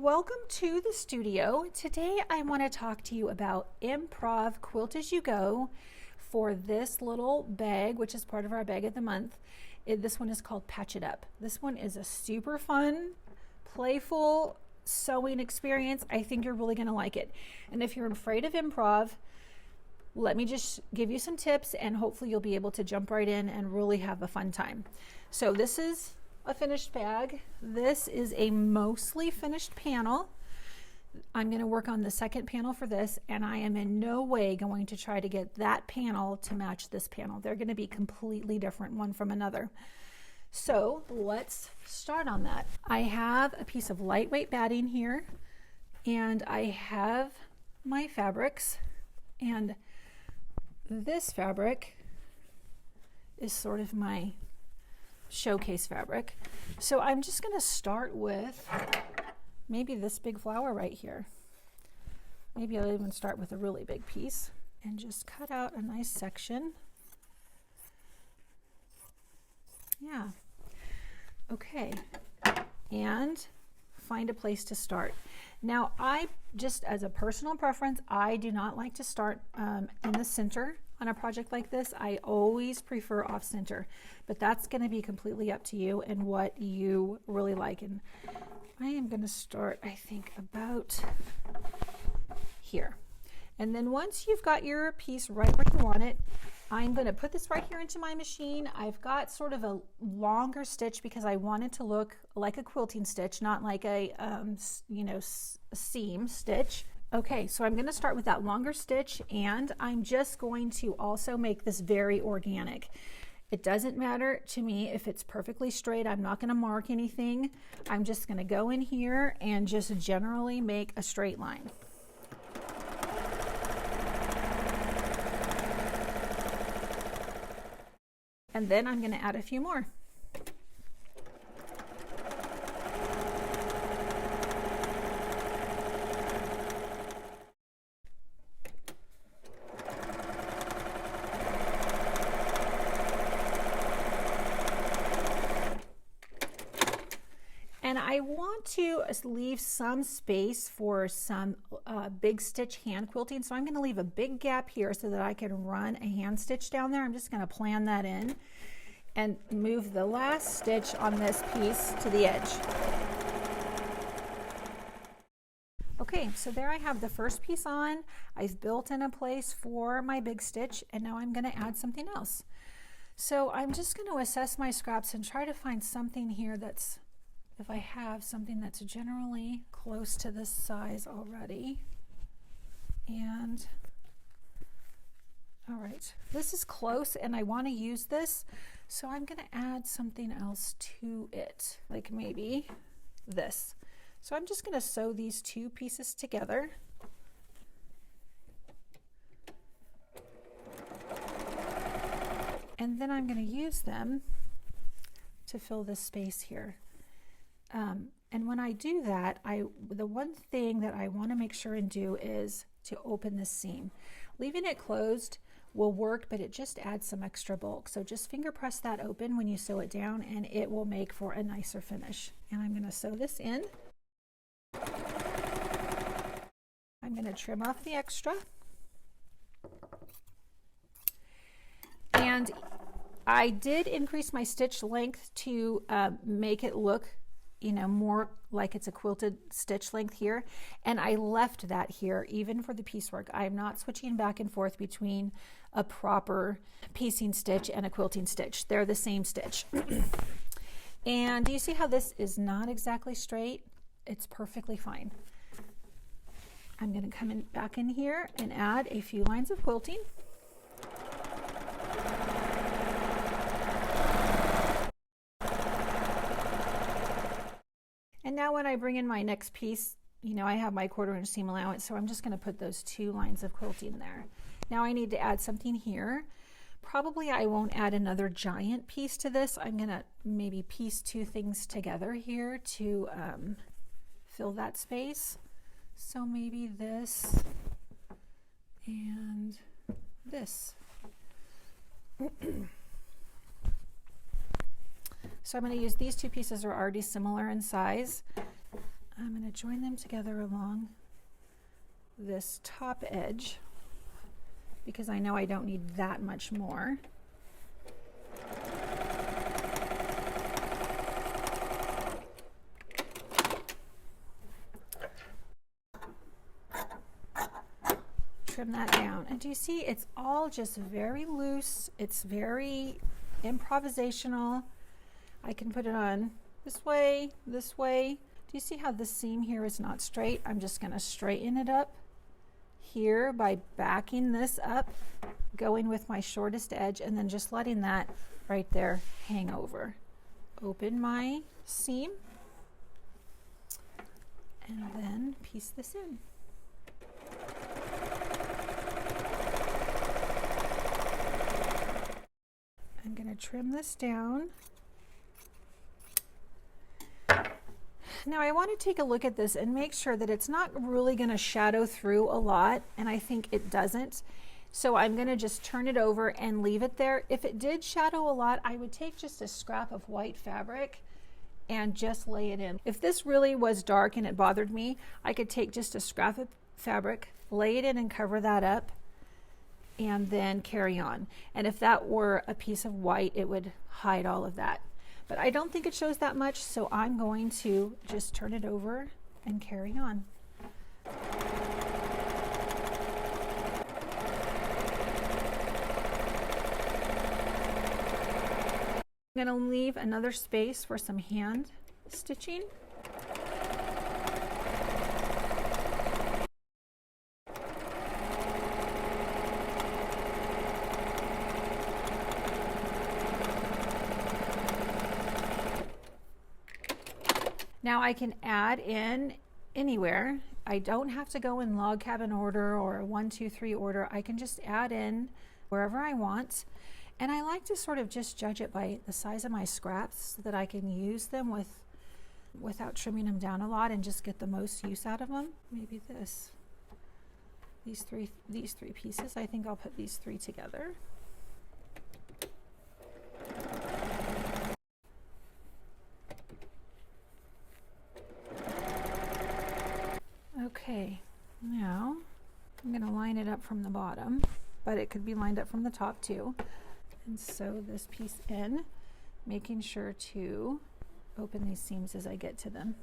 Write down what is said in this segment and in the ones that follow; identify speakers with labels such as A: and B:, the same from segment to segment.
A: Welcome to the studio. Today I want to talk to you about Improv Quilt-As-You-Go for this little bag, which is part of our bag of the month. This one is called Patch It Up. This one is a super fun, playful sewing experience. I think you're really going to like it. And if you're afraid of improv, let me just give you some tips and hopefully you'll be able to jump right in and really have a fun time. So this is a finished bag. This is a mostly finished panel. I'm going to work on the second panel for this, and I am in no way going to try to get that panel to match this panel. They're going to be completely different one from another. So let's start on that. I have a piece of lightweight batting here, and I have my fabrics, and this fabric is sort of my showcase fabric. So I'm just going to start with maybe this big flower right here. Maybe I'll even start with a really big piece and just cut out a nice section. Yeah. Okay. And find a place to start. Now, I just as a personal preference, I do not like to start in the center on a project like this. I always prefer off center, but that's going to be completely up to you and what you really like. And I am going to start, I think, about here. And then once you've got your piece right where you want it, I'm going to put this right here into my machine. I've got sort of a longer stitch because I want it to look like a quilting stitch, not like a seam stitch. Okay, so I'm going to start with that longer stitch, and I'm just going to also make this very organic. It doesn't matter to me if it's perfectly straight. I'm not going to mark anything. I'm just going to go in here and just generally make a straight line. And then I'm going to add a few more. And I want to leave some space for some big stitch hand quilting. So I'm going to leave a big gap here so that I can run a hand stitch down there. I'm just going to plan that in and move the last stitch on this piece to the edge. Okay, so there I have the first piece on. I've built in a place for my big stitch, and now I'm going to add something else. So I'm just going to assess my scraps and try to find something here that's, if I have something that's generally close to this size already. And all right, this is close and I want to use this, so I'm going to add something else to it, like maybe this. So I'm just going to sew these two pieces together. And then I'm going to use them to fill this space here. And when I do that, the one thing that I want to make sure and do is to open this seam. Leaving it closed will work, but it just adds some extra bulk. So just finger press that open when you sew it down, and it will make for a nicer finish. And I'm going to sew this in. I'm going to trim off the extra. And I did increase my stitch length to make it look more like it's a quilted stitch length here, and I left that here even for the piecework. I'm not switching back and forth between a proper piecing stitch and a quilting stitch. They're the same stitch. And do you see how this is not exactly straight? It's perfectly fine. I'm going to come back in here and add a few lines of quilting. And now when I bring in my next piece, I have my 1/4 inch seam allowance, so I'm just going to put those 2 lines of quilting there. Now I need to add something here. Probably I won't add another giant piece to this. I'm going to maybe piece 2 things together here to fill that space. So maybe this and this. So I'm going to use these 2 pieces are already similar in size. I'm going to join them together along this top edge because I know I don't need that much more. Trim that down, and do you see it's all just very loose? It's very improvisational. I can put it on this way, this way. Do you see how the seam here is not straight? I'm just going to straighten it up here by backing this up, going with my shortest edge, and then just letting that right there hang over. Open my seam and then piece this in. I'm going to trim this down. Now I want to take a look at this and make sure that it's not really going to shadow through a lot, and I think it doesn't. So I'm going to just turn it over and leave it there. If it did shadow a lot, I would take just a scrap of white fabric and just lay it in. If this really was dark and it bothered me, I could take just a scrap of fabric, lay it in and cover that up, and then carry on. And if that were a piece of white, it would hide all of that. But I don't think it shows that much, so I'm going to just turn it over and carry on. I'm going to leave another space for some hand stitching. Now I can add in anywhere. I don't have to go in log cabin order or 1, 2, 3 order. I can just add in wherever I want. And I like to sort of just judge it by the size of my scraps so that I can use them without trimming them down a lot and just get the most use out of them. Maybe these three pieces. I think I'll put these 3 together. Okay, now I'm going to line it up from the bottom, but it could be lined up from the top too. And sew this piece in, making sure to open these seams as I get to them.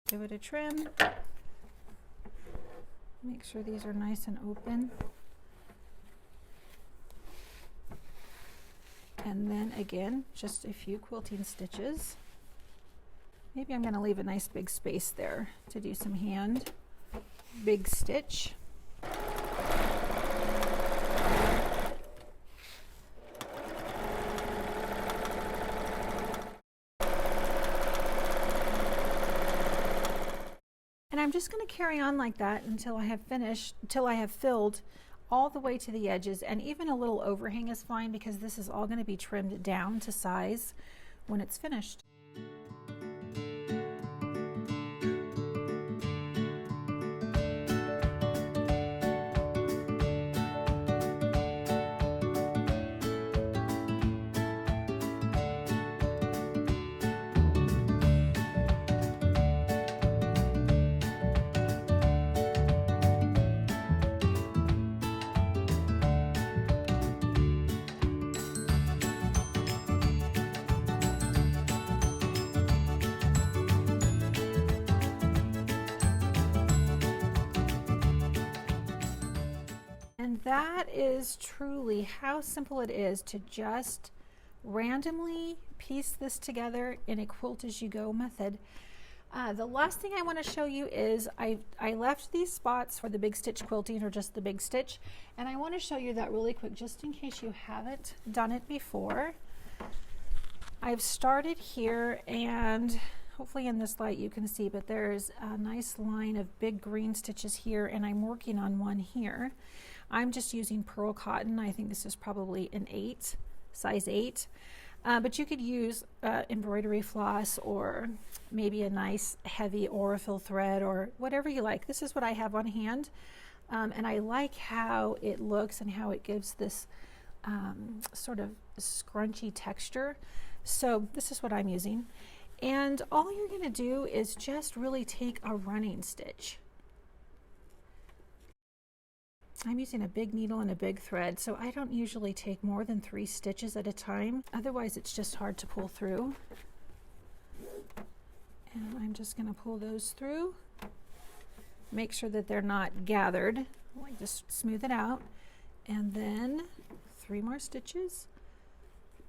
A: Give it a trim. Make sure these are nice and open. And then again, just a few quilting stitches. Maybe I'm going to leave a nice big space there to do some hand. Big stitch. And I'm just going to carry on like that until I have filled all the way to the edges, and even a little overhang is fine because this is all going to be trimmed down to size when it's finished. And that is truly how simple it is to just randomly piece this together in a quilt-as-you-go method. The last thing I want to show you is I left these spots for the big stitch quilting, or just the big stitch, and I want to show you that really quick just in case you haven't done it before. I've started here, and hopefully in this light you can see, but there's a nice line of big green stitches here, and I'm working on one here. I'm just using pearl cotton. I think this is probably an 8, size 8. But you could use embroidery floss or maybe a nice heavy Aurifil thread or whatever you like. This is what I have on hand, and I like how it looks and how it gives this sort of scrunchy texture. So this is what I'm using. And all you're going to do is just really take a running stitch. I'm using a big needle and a big thread, so I don't usually take more than 3 stitches at a time. Otherwise, it's just hard to pull through. And I'm just going to pull those through. Make sure that they're not gathered. Like, just smooth it out. And then 3 more stitches.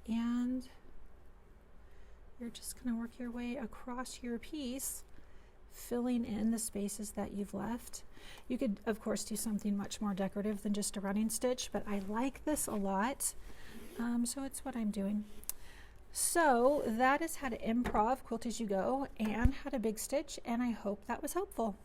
A: And you're just going to work your way across your piece, filling in the spaces that you've left. You could, of course, do something much more decorative than just a running stitch, but I like this a lot, so it's what I'm doing. So that is how to improv Quilt-As-You-Go and how to big stitch, and I hope that was helpful.